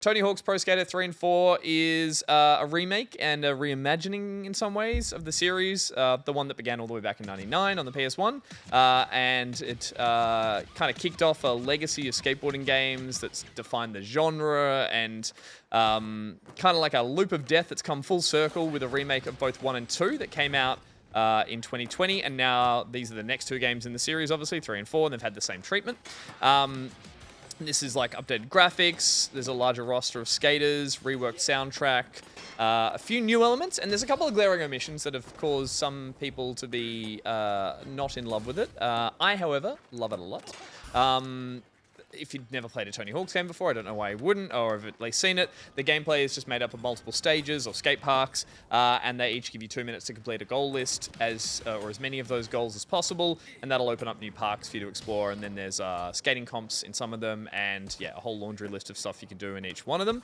Tony Hawk's Pro Skater 3 and 4 is a remake and a reimagining in some ways of the series, the one that began all the way back in '99 on the PS1, and it kind of kicked off a legacy of skateboarding games that's defined the genre, and kind of like a loop of death that's come full circle with a remake of both 1 and 2 that came out in 2020, and now these are the next 2 games in the series, obviously, 3 and 4, and they've had the same treatment. This is like updated graphics, there's a larger roster of skaters, reworked soundtrack, a few new elements, and there's a couple of glaring omissions that have caused some people to be not in love with it. I, however, love it a lot. If you've never played a Tony Hawk's game before, I don't know why you wouldn't, or have at least seen it. The gameplay is just made up of multiple stages or skate parks, and they each give you 2 minutes to complete a goal list, or as many of those goals as possible, and that'll open up new parks for you to explore. And then there's skating comps in some of them, and yeah, a whole laundry list of stuff you can do in each one of them.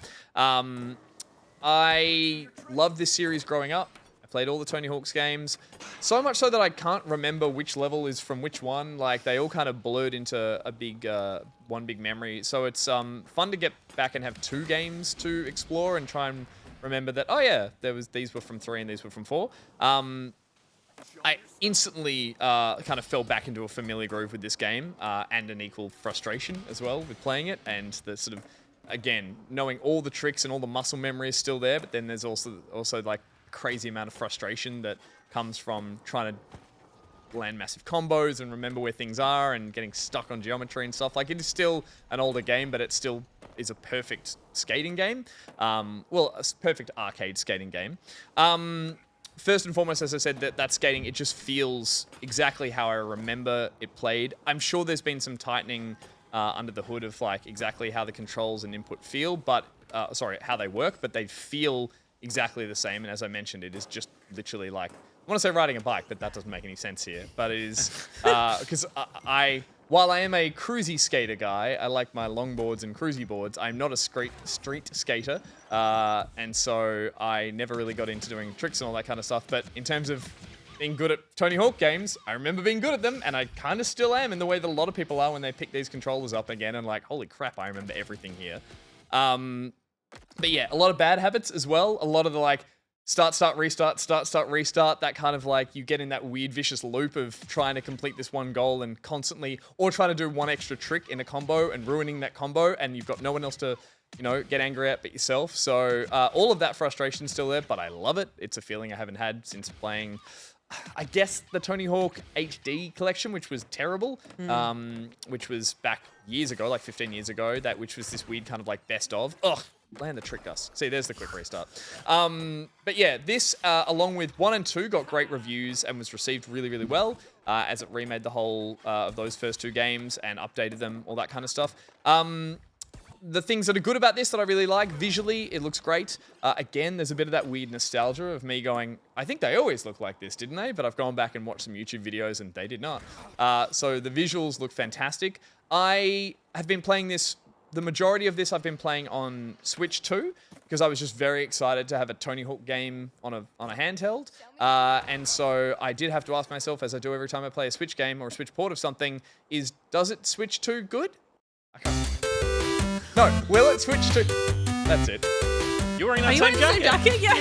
I loved this series growing up. I played all the Tony Hawk's games, so much so that I can't remember which level is from which one. Like, they all kind of blurred into a big, one big memory. So it's fun to get back and have 2 games to explore and try and remember that, oh yeah, these were from 3 and these were from 4. I instantly kind of fell back into a familiar groove with this game, and an equal frustration as well with playing it, and the sort of, again, knowing all the tricks and all the muscle memory is still there, but then there's also like crazy amount of frustration that comes from trying to land massive combos and remember where things are and getting stuck on geometry and stuff. Like, it is still an older game, but it still is a perfect skating game. Well, a perfect arcade skating game. First and foremost, as I said, that skating, it just feels exactly how I remember it played. I'm sure there's been some tightening under the hood of like exactly how the controls and input feel, but how they work, but they feel exactly the same. And as I mentioned, it is just literally like, I want to say riding a bike, but that doesn't make any sense here. But it is, because while I am a cruisy skater guy, I like my longboards and cruisy boards. I'm not a street skater, and so I never really got into doing tricks and all that kind of stuff. But in terms of being good at Tony Hawk games, I remember being good at them, and I kind of still am in the way that a lot of people are when they pick these controllers up again and like, holy crap, I remember everything here. But yeah, a lot of bad habits as well. A lot of the like start, restart, that kind of like, you get in that weird vicious loop of trying to complete this one goal and constantly, or trying to do one extra trick in a combo and ruining that combo, and you've got no one else to, you know, get angry at but yourself. So all of that frustration's still there, but I love it. It's a feeling I haven't had since playing, I guess, the Tony Hawk HD collection, which was terrible, which was back years ago, like 15 years ago, which was this weird kind of like best of. Ugh, land the trick dust. See, there's the quick restart. But yeah, this, along with 1 and 2, got great reviews and was received really, really well, as it remade the whole of those first 2 games and updated them, all that kind of stuff. The things that are good about this that I really like, visually, it looks great. Again, there's a bit of that weird nostalgia of me going, I think they always looked like this, didn't they? But I've gone back and watched some YouTube videos and they did not. So the visuals look fantastic. I have been playing this, the majority of this I've been playing on Switch 2, because I was just very excited to have a Tony Hawk game on a handheld. And so I did have to ask myself, as I do every time I play a Switch game or a Switch port of something, does it switch to good? I can't. No, will it switch to... That's it. You're wearing that same jacket? Yeah.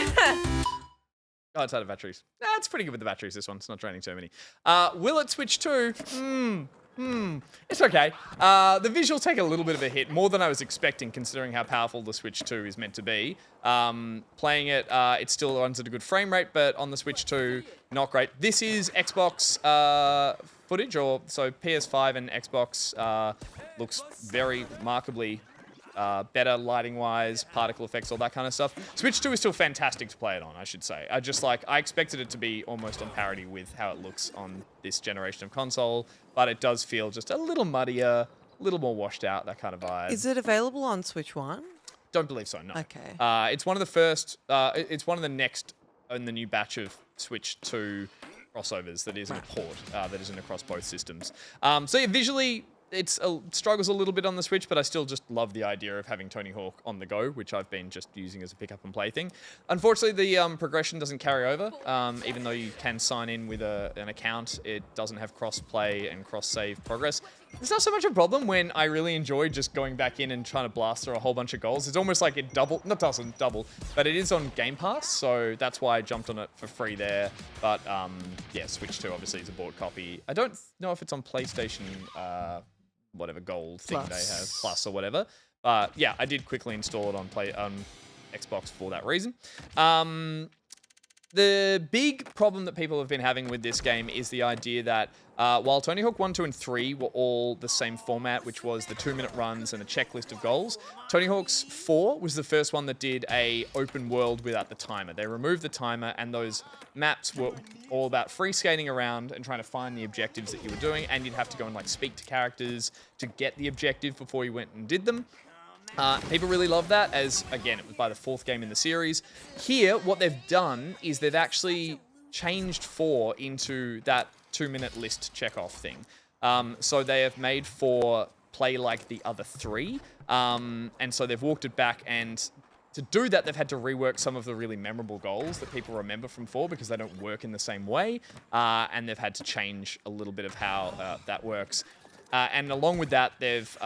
Oh, it's out of batteries. Nah, it's pretty good with the batteries, this one. It's not draining too many. Will it switch to... It's okay. The visuals take a little bit of a hit, more than I was expecting, considering how powerful the Switch 2 is meant to be. Playing it, it still runs at a good frame rate, but on the Switch 2, not great. This is Xbox footage, so PS5 and Xbox looks very remarkably better lighting-wise, particle effects, all that kind of stuff. Switch 2 is still fantastic to play it on, I should say. I expected it to be almost on parity with how it looks on this generation of console, but it does feel just a little muddier, a little more washed out, that kind of vibe. Is it available on Switch 1? Don't believe so, no. Okay. It's one of the first, it's one of the next in the new batch of Switch 2 crossovers that isn't a port, that isn't across both systems. So yeah, visually, it struggles a little bit on the Switch, but I still just love the idea of having Tony Hawk on the go, which I've been just using as a pick up and play thing. Unfortunately, the progression doesn't carry over. Even though you can sign in with an account, it doesn't have cross-play and cross-save progress. It's not so much a problem when I really enjoy just going back in and trying to blast through a whole bunch of goals. It's almost like it doesn't double, but it is on Game Pass, so that's why I jumped on it for free there. But yeah, Switch 2 obviously is a bought copy. I don't know if it's on PlayStation, whatever gold thing they have, Plus or whatever. But yeah, I did quickly install it on Xbox for that reason. The big problem that people have been having with this game is the idea that while Tony Hawk 1, 2, and 3 were all the same format, which was the 2-minute runs and a checklist of goals, Tony Hawk's 4 was the first one that did a open world without the timer. They removed the timer, and those maps were all about free skating around and trying to find the objectives that you were doing, and you'd have to go and like speak to characters to get the objective before you went and did them. People really love that, as, again, it was by the 4th game in the series. Here, what they've done is they've actually changed 4 into that 2-minute list checkoff thing. So they have made 4 play like the other 3. And so they've walked it back, and to do that, they've had to rework some of the really memorable goals that people remember from 4 because they don't work in the same way. And they've had to change a little bit of how that works. And along with that, they've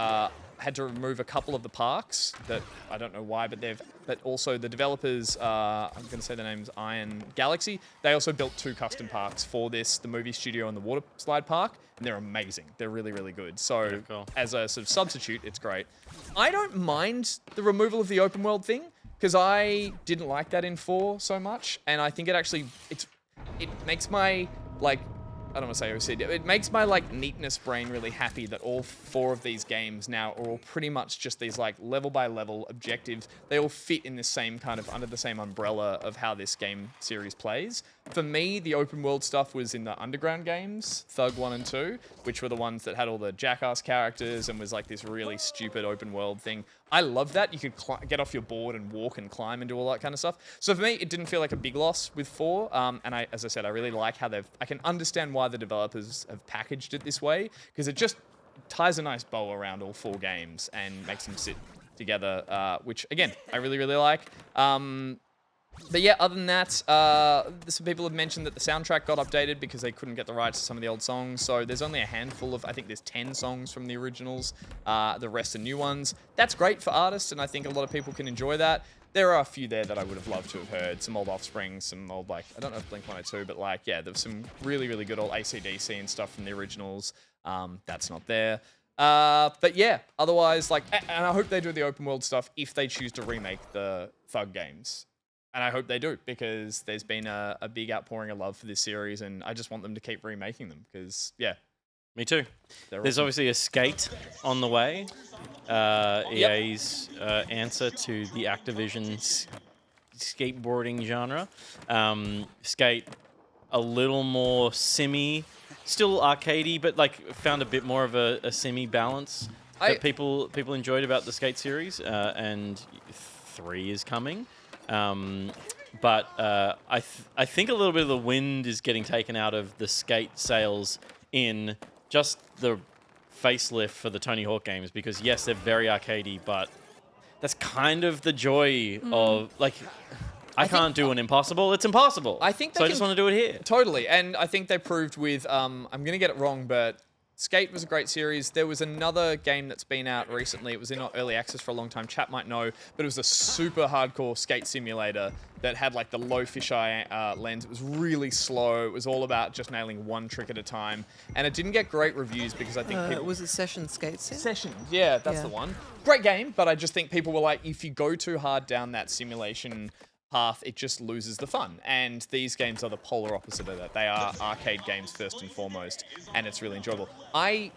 had to remove a couple of the parks that I don't know why, but also the developers, I'm going to say the name's Iron Galaxy. They also built 2 custom parks for this, the movie studio and the water slide park, and they're amazing. They're really, really good. So cool. As a sort of substitute, it's great. I don't mind the removal of the open world thing because I didn't like that in 4 so much, and I think it actually, it makes my, like, I don't want to say OCD. It makes my like neatness brain really happy that all 4 of these games now are all pretty much just these like level by level objectives. They all fit in the same kind of under the same umbrella of how this game series plays. For me, the open world stuff was in the Underground games, Thug 1 and 2, which were the ones that had all the jackass characters and was like this really stupid open world thing. I love that. You could get off your board and walk and climb and do all that kind of stuff. So for me, it didn't feel like a big loss with 4. And as I said, I really like how I can understand why the developers have packaged it this way, because it just ties a nice bow around all 4 games and makes them sit together, which again, I really, really like. But yeah, other than that, some people have mentioned that the soundtrack got updated because they couldn't get the rights to some of the old songs. So there's only a handful of, I think there's 10 songs from the originals. The rest are new ones. That's great for artists, and I think a lot of people can enjoy that. There are a few there that I would have loved to have heard. Some old Offspring, some old, like, I don't know if Blink-182, but like, yeah, there was some really, really good old AC/DC and stuff from the originals. That's not there. But yeah, otherwise, like, and I hope they do the open world stuff if they choose to remake the Thug games. And I hope they do, because there's been a big outpouring of love for this series, and I just want them to keep remaking them, because, yeah. Me too. There's awesome. obviously a Skate on the way. EA's answer to the Activision skateboarding genre. Skate, a little more simmy, still arcadey, but like found a bit more of a simmy balance that people enjoyed about the Skate series. And 3 is coming. But I think a little bit of the wind is getting taken out of the Skate sales in just the facelift for the Tony Hawk games, because yes, they're very arcadey, but that's kind of the joy of, like, I can't do an impossible. It's impossible. I think so. I just want to do it here. Totally, and I think they proved with. I'm going to get it wrong, but Skate was a great series. There was another game that's been out recently. It was in early access for a long time. Chat might know, but it was a super hardcore skate simulator that had like the low fisheye lens. It was really slow. It was all about just nailing one trick at a time, and it didn't get great reviews because I think people. Was it Session Skate Sim? Sessions, yeah, that's the one. Great game, but I just think people were like, if you go too hard down that simulation path, it just loses the fun. And these games are the polar opposite of that. They are arcade games first and foremost, and it's really enjoyable. I'm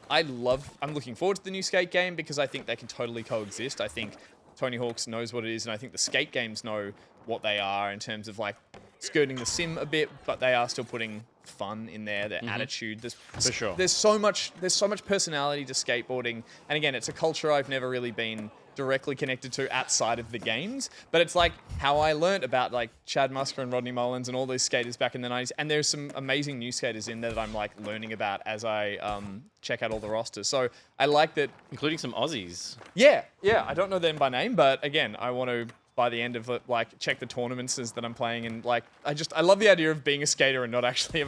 looking forward to the new Skate game because I think they can totally coexist. I think Tony Hawk's knows what it is, and I think the Skate games know what they are in terms of like skirting the sim a bit, but they are still putting fun in there, their attitude. For sure. There's so much personality to skateboarding, and again, it's a culture I've never really been directly connected to outside of the games, but it's like how I learned about like Chad Musker and Rodney Mullins and all those skaters back in the 90s, and there's some amazing new skaters in there that I'm like learning about as I check out all the rosters. So I like that, including some Aussies. Yeah, I don't know them by name, but again, I want to by the end of it, like check the tournaments that I'm playing, and like I love the idea of being a skater and not actually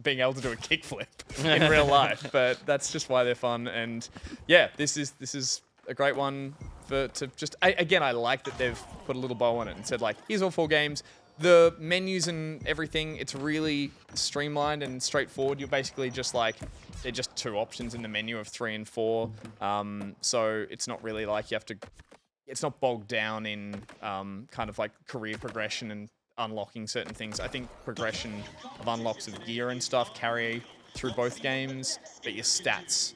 being able to do a kickflip in real life. But that's just why they're fun, and yeah, this is a great one again. I like that they've put a little bow on it and said like, here's all 4 games. The menus and everything, it's really streamlined and straightforward. You're basically just like, they're just 2 options in the menu of 3 and 4. So it's not really like you have to, it's not bogged down in kind of like career progression and unlocking certain things. I think progression of unlocks of gear and stuff carry through both games, but your stats,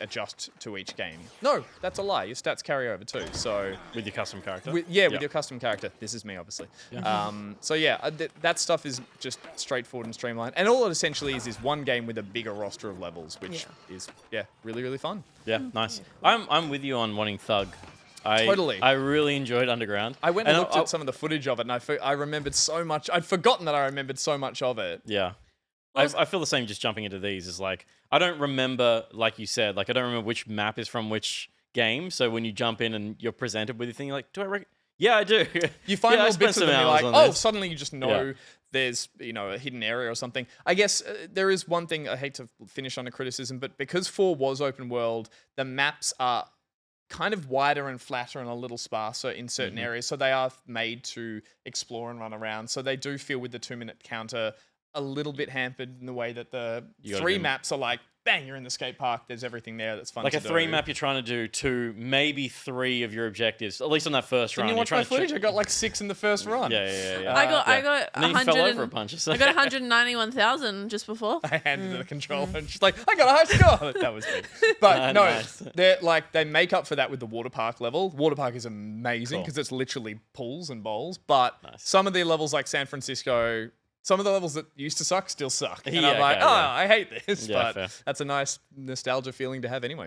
adjust to each game. No, that's a lie. Your stats carry over too. So With your custom character? with your custom character. This is me, obviously. Yeah. So yeah, that stuff is just straightforward and streamlined. And all it essentially is one game with a bigger roster of levels, which is really, really fun. Yeah, nice. I'm with you on wanting Thug. Totally. I really enjoyed Underground. I went and looked at some of the footage of it, and I remembered so much. I'd forgotten that I remembered so much of it. Yeah. I feel the same just jumping into these. Is like, I don't remember, like you said, like I don't remember which map is from which game. So when you jump in and you're presented with the thing, you're like, do I Yeah, I do. You find little bits of them, you're like, suddenly you just know there's, a hidden area or something. I guess there is one thing, I hate to finish on a criticism, but because 4 was open world, the maps are kind of wider and flatter and a little sparser in certain areas. So they are made to explore and run around. So they do feel with the 2-minute counter a little bit hampered in the way that the 3 maps are like, bang, you're in the skate park. There's everything there that's fun to do. Like a 3 map you're trying to do 2, maybe 3 of your objectives, at least on that first run. Didn't you watch my footage? I got like 6 in the first run. Yeah. I got And then you fell over a bunch. I got 191,000 just before. I handed her the controller and she's like, I got a high score. That was big. But no, nice. they make up for that with the water park level. Water park is amazing because it's literally pools and bowls. But some of the levels like San Francisco, some of the levels that used to suck still suck. And I'm like, I hate this. Yeah, but that's a nice nostalgia feeling to have anyway.